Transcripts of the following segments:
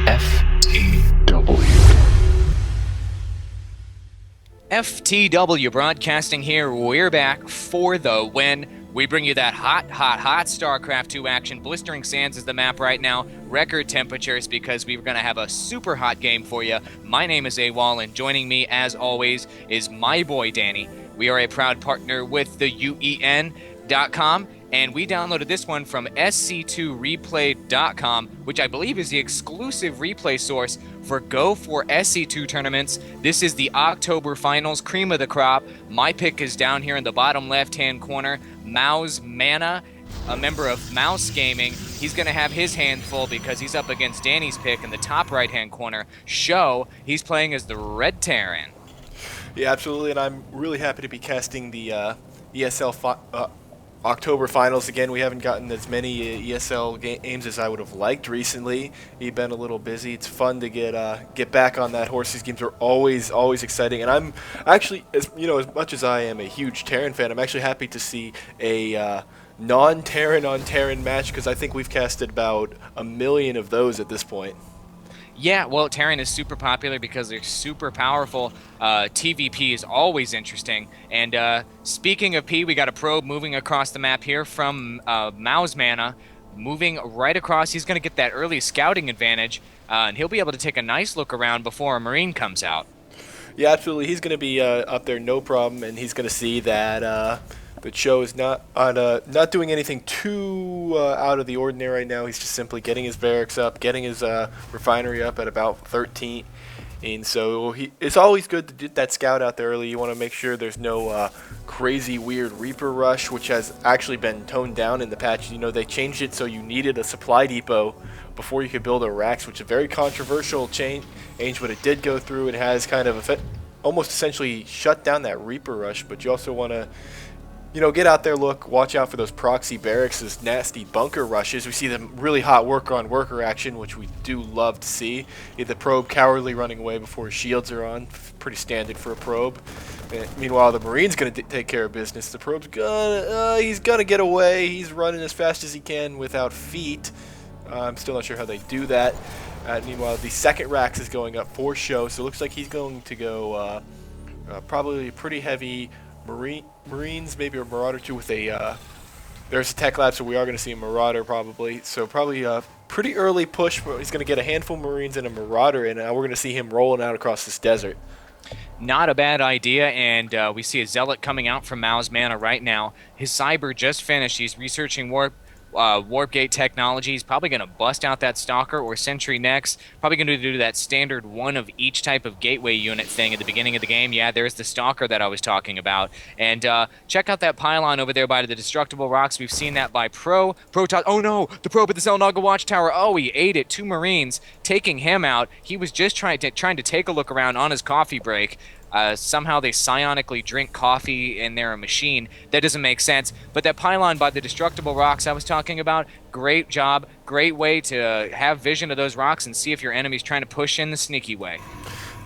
FTW. FTW Broadcasting here. We're back for the win. We bring you that hot Starcraft 2 action. Blistering Sands is the map right now. Record temperatures because we're going to have a super hot game for you. My name is Awall, and joining me, as always, is my boy Danny. We are a proud partner with the UEN.com, and we downloaded this one from SC2Replay.com, which I believe is the exclusive replay source for GO4SC2 tournaments. This is the October finals, cream of the crop. My pick is down here in the bottom left-hand corner. mouzMana, a member of Mouse Gaming. He's going to have his hand full because he's up against Danny's pick in the top right-hand corner. Sjow, he's playing as the Red Terran. Yeah, absolutely, and I'm really happy to be casting the ESL October finals again. We haven't gotten as many ESL games as I would have liked recently. We've been a little busy. It's fun to get back on that horse. These games are always exciting, and I'm actually, as much as I am a huge Terran fan, I'm actually happy to see a non-Terran on Terran match, because I think we've casted about 1 million of those at this point. Yeah, well, Terran is super popular because they're super powerful. TVP is always interesting. And speaking of P, we got a probe moving across the map here from mouzMana, moving right across. He's going to get that early scouting advantage, and he'll be able to take a nice look around before a Marine comes out. Yeah, absolutely. He's going to be up there, no problem, and he's going to see that the Sjow is not doing anything too out of the ordinary right now. He's just simply getting his barracks up, getting his refinery up at about 13. And so it's always good to get that scout out there early. You want to make sure there's no crazy weird Reaper rush, which has actually been toned down in the patch. They changed it so you needed a supply depot before you could build a racks, which is a very controversial change, but it did go through and has kind of almost essentially shut down that Reaper rush. But you also want to get out there, watch out for those proxy barracks, those nasty bunker rushes. We see them really hot worker-on-worker action, which we do love to see. The probe cowardly running away before his shields are on. Pretty standard for a probe. And meanwhile, the Marine's going to take care of business. The probe's he's going to get away. He's running as fast as he can without feet. I'm still not sure how they do that. Meanwhile, the second racks is going up for Sjow, so it looks like he's going to go probably pretty heavy Marines, maybe a Marauder too with a, there's a tech lab, so we are going to see a Marauder probably. So probably a pretty early push, but he's going to get a handful of Marines and a Marauder, and we're going to see him rolling out across this desert. Not a bad idea, and we see a Zealot coming out from mouzMana right now. His Cyber just finished. He's researching warp gate technology. He's probably going to bust out that Stalker or Sentry next. Probably going to do that standard one of each type of gateway unit thing at the beginning of the game. Yeah, there's the Stalker that I was talking about. And check out that pylon over there by the Destructible Rocks. We've seen that by oh no, the probe at the Xel'Naga Watchtower. Oh, he ate it. 2 Marines taking him out. He was just trying to take a look around on his coffee break. Somehow they psionically drink coffee in their machine. That doesn't make sense. But that pylon by the Destructible Rocks I was talking about, great job. Great way to have vision of those rocks and see if your enemy's trying to push in the sneaky way.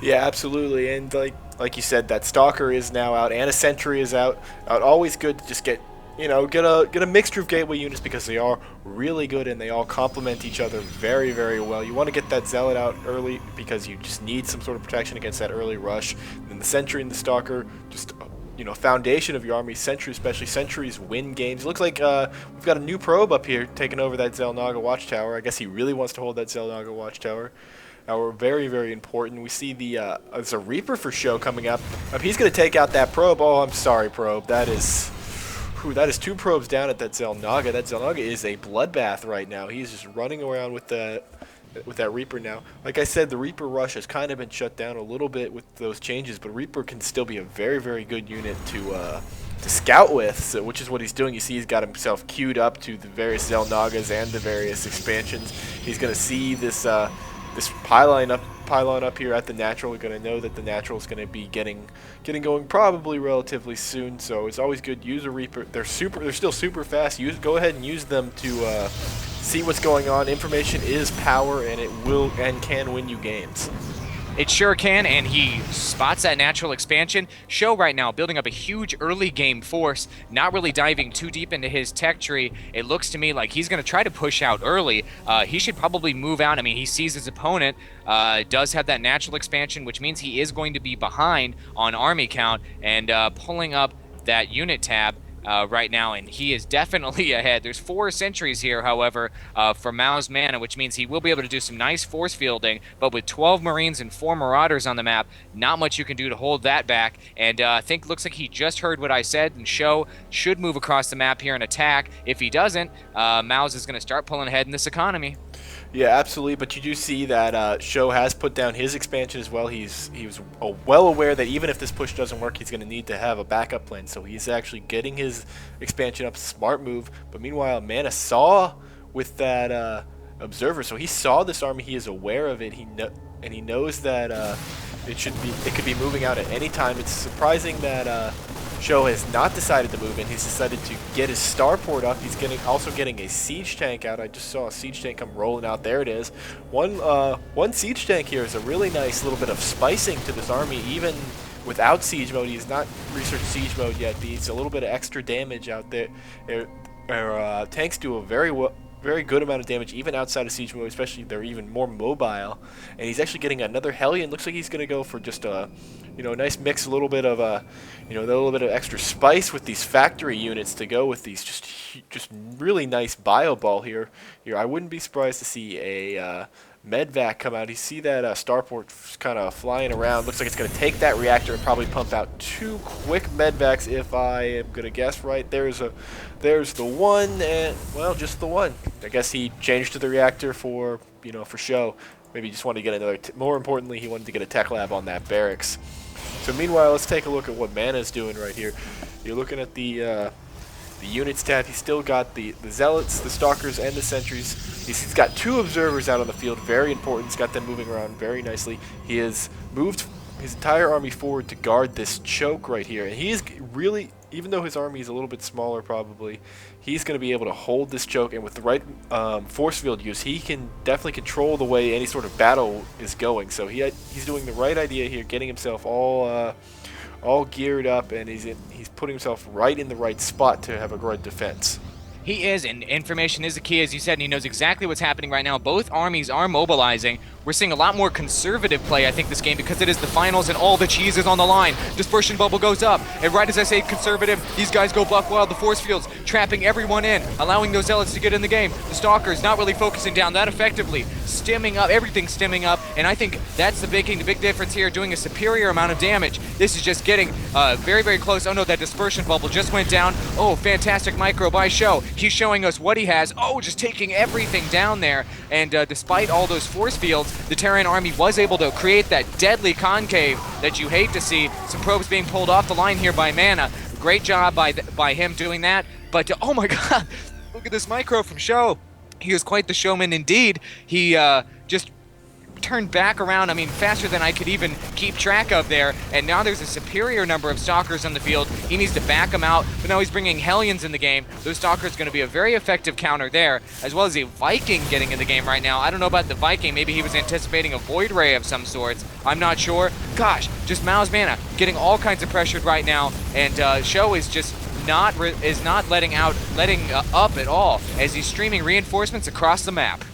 Yeah, absolutely. And like you said, that Stalker is now out and a Sentry is out. Always good to just get a mixture of gateway units because they are really good and they all complement each other very, very well. You want to get that Zealot out early because you just need some sort of protection against that early rush. And then the Sentry and the Stalker, just foundation of your army. Sentry, especially Sentries, win games. It looks like we've got a new probe up here taking over that Xel'Naga Watchtower. I guess he really wants to hold that Xel'Naga Watchtower. We're very, very important. We see there's a Reaper for Sjow coming up. He's going to take out that probe. Oh, I'm sorry, probe. That is 2 probes down at that Xel'Naga. That Xel'Naga is a bloodbath right now. He's just running around with that Reaper now. Like I said, the Reaper rush has kind of been shut down a little bit with those changes, but Reaper can still be a very, very good unit to scout with, so, which is what he's doing. You see he's got himself queued up to the various Xel'Nagas and the various expansions. He's going to see this pylon up here at the natural. We're going to know that the natural is going to be getting going probably relatively soon. So it's always good. Use a Reaper. They're still super fast. Go ahead and use them to see what's going on. Information is power, and it will and can win you games. It sure can, and he spots that natural expansion. Sjow right now building up a huge early game force, not really diving too deep into his tech tree. It looks to me like he's going to try to push out early. He should probably move out. I mean, he sees his opponent does have that natural expansion, which means he is going to be behind on army count, and pulling up that unit tab right now, and he is definitely ahead. There's 4 sentries here, however, for mouzMana, which means he will be able to do some nice force fielding, but with 12 Marines and 4 Marauders on the map, not much you can do to hold that back, and I think looks like he just heard what I said, and Sjow should move across the map here and attack. If he doesn't, Mouz is going to start pulling ahead in this economy. Yeah, absolutely. But you do see that Sjow has put down his expansion as well. He was well aware that even if this push doesn't work, he's going to need to have a backup plan. So he's actually getting his expansion up. Smart move. But meanwhile, Mana saw with that observer, so he saw this army. He is aware of it. And he knows that it could be moving out at any time. It's surprising that Sjow has not decided to move in. He's decided to get his starport up. He's also getting a siege tank out. I just saw a siege tank come rolling out. There it is. One siege tank here is a really nice little bit of spicing to this army, even without siege mode. He's not researched siege mode yet. But it's a little bit of extra damage out there. Tanks do a very good amount of damage even outside of siege mode, especially if they're even more mobile. And he's actually getting another Hellion. Looks like he's going to go for just a nice mix, a little bit of a little bit of extra spice with these factory units to go with these just really nice bio ball here. I wouldn't be surprised to see a medvac come out. You see that starport kind of flying around. Looks like it's going to take that reactor and probably pump out 2 quick medvacs, if I am going to guess right. There's the one, and well, just the one. I guess he changed to the reactor for Sjow. Maybe he just wanted to get another. More importantly, he wanted to get a tech lab on that barracks. So meanwhile, let's take a look at what Mana's doing right here. You're looking at the units tab. He's still got the zealots, the stalkers, and the sentries. He's got 2 observers out on the field. Very important. He's got them moving around very nicely. He has moved his entire army forward to guard this choke right here, and he is really, even though his army is a little bit smaller probably, he's going to be able to hold this choke, and with the right force field use, he can definitely control the way any sort of battle is going. So he's doing the right idea here, getting himself all geared up, and he's putting himself right in the right spot to have a good defense. He is, and information is the key, as you said, and he knows exactly what's happening right now. Both armies are mobilizing. We're seeing a lot more conservative play, I think, this game, because it is the finals and all the cheese is on the line. Dispersion bubble goes up, and right as I say conservative, these guys go buck wild. The force fields trapping everyone in, allowing those zealots to get in the game. The stalkers not really focusing down that effectively, stemming up, everything stemming up, and I think that's the big difference here, doing a superior amount of damage. This is just getting very, very close. Oh no, that dispersion bubble just went down. Oh, fantastic micro by Sjow. He's showing us what he has. Oh, just taking everything down there, and despite all those force fields, the Terran army was able to create that deadly concave that you hate to see. Some probes being pulled off the line here by Mana. Great job by him doing that. But oh my god, look at this micro from Sjow. He was quite the showman indeed. He just turned back around, I mean, faster than I could even keep track of there, and now there's a superior number of stalkers on the field. He needs to back them out, but now he's bringing Hellions in the game. Those stalkers are going to be a very effective counter there, as well as a Viking getting in the game right now. I don't know about the Viking, maybe he was anticipating a Void Ray of some sorts. I'm not sure. Gosh, just mouzMana getting all kinds of pressured right now, and Sjow is just not letting up at all as he's streaming reinforcements across the map.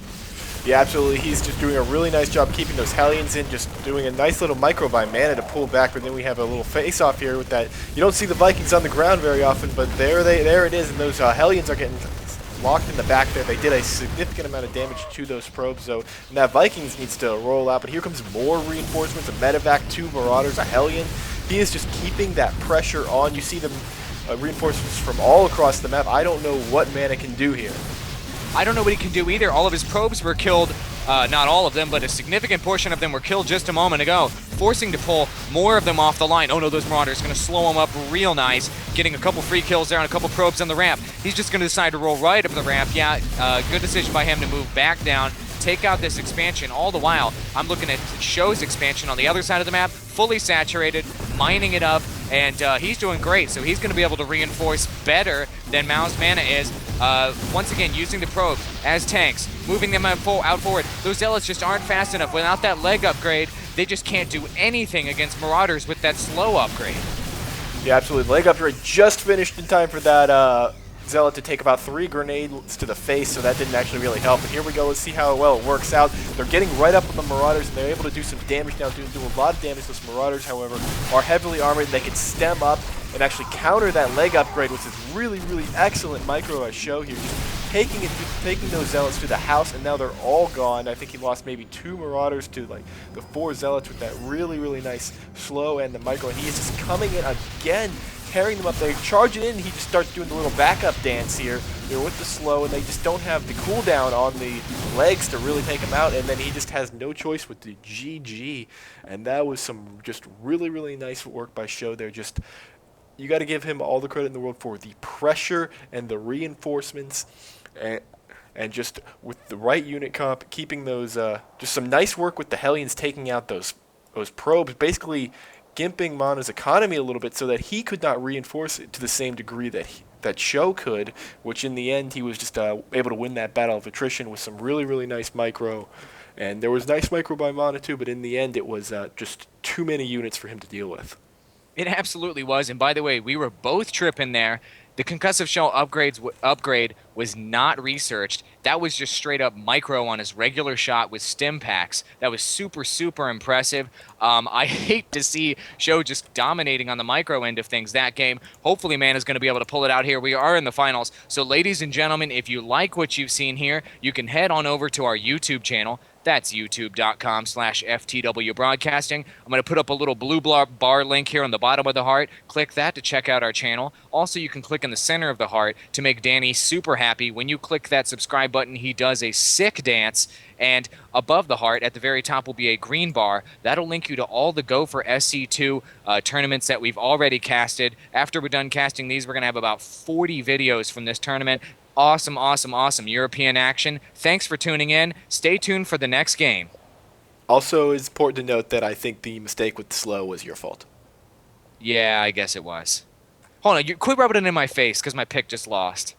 Yeah, absolutely. He's just doing a really nice job keeping those Hellions in, just doing a nice little micro by Mana to pull back, but then we have a little face-off here with that. You don't see the Vikings on the ground very often, but there it is, and those Hellions are getting locked in the back there. They did a significant amount of damage to those probes, though, and that Vikings needs to roll out, but here comes more reinforcements, a medevac, 2 Marauders, a Hellion. He is just keeping that pressure on. You see them reinforcements from all across the map. I don't know what Mana can do here. I don't know what he can do either. All of his probes were killed, not all of them, but a significant portion of them were killed just a moment ago, forcing to pull more of them off the line. Oh no, those Marauders going to slow him up real nice, getting a couple free kills there and a couple probes on the ramp. He's just going to decide to roll right up the ramp. Yeah, good decision by him to move back down, take out this expansion. All the while, I'm looking at Sjow's expansion on the other side of the map, fully saturated, mining it up, and he's doing great. So he's going to be able to reinforce better than mouzMana is. Once again, using the probes as tanks, moving them out forward. Those zealots just aren't fast enough. Without that leg upgrade, they just can't do anything against Marauders with that slow upgrade. Yeah, absolutely. Leg upgrade just finished in time for that Zealot to take about 3 grenades to the face, so that didn't actually really help. But here we go. Let's see how well it works out. They're getting right up on the Marauders, and they're able to do some damage now. Do a lot of damage. Those Marauders, however, are heavily armored, and they can stem up and actually counter that leg upgrade, which is really, really excellent micro as Sjow here. Just taking those Zealots to the house, and now they're all gone. I think he lost maybe 2 Marauders to like the 4 Zealots with that really, really nice slow and the micro. And he is just coming in again, carrying them up there, charging in. He just starts doing the little backup dance here. They're with the slow, and they just don't have the cooldown on the legs to really take him out. And then he just has no choice with the GG. And that was some just really, really nice work by Sjow there. Just, you got to give him all the credit in the world for the pressure and the reinforcements, and just with the right unit comp, keeping those, just some nice work with the Hellions taking out those probes, basically gimping Mana's economy a little bit so that he could not reinforce it to the same degree that Sjow could, which in the end he was just able to win that battle of attrition with some really, really nice micro. And there was nice micro by Mana too, but in the end it was just too many units for him to deal with. It absolutely was. And by the way, we were both tripping there. The concussive shell upgrade was not researched. That was just straight up micro on his regular shot with stim packs. That was super, super impressive. I hate to see Sjow just dominating on the micro end of things that game. Hopefully, Mana's going to be able to pull it out here. We are in the finals. So, ladies and gentlemen, if you like what you've seen here, you can head on over to our YouTube channel. That's youtube.com/FTWBroadcasting. I'm going to put up a little blue bar link here on the bottom of the heart. Click that to check out our channel. Also, you can click in the center of the heart to make Danny super happy. When you click that subscribe button, he does a sick dance. And above the heart, at the very top, will be a green bar. That'll link you to all the GO4SC2 tournaments that we've already casted. After we're done casting these, we're going to have about 40 videos from this tournament. Awesome, awesome, awesome European action. Thanks for tuning in. Stay tuned for the next game. Also, it's important to note that I think the mistake with the slow was your fault. Yeah, I guess it was. Hold on, you quit rubbing it in my face because my pick just lost.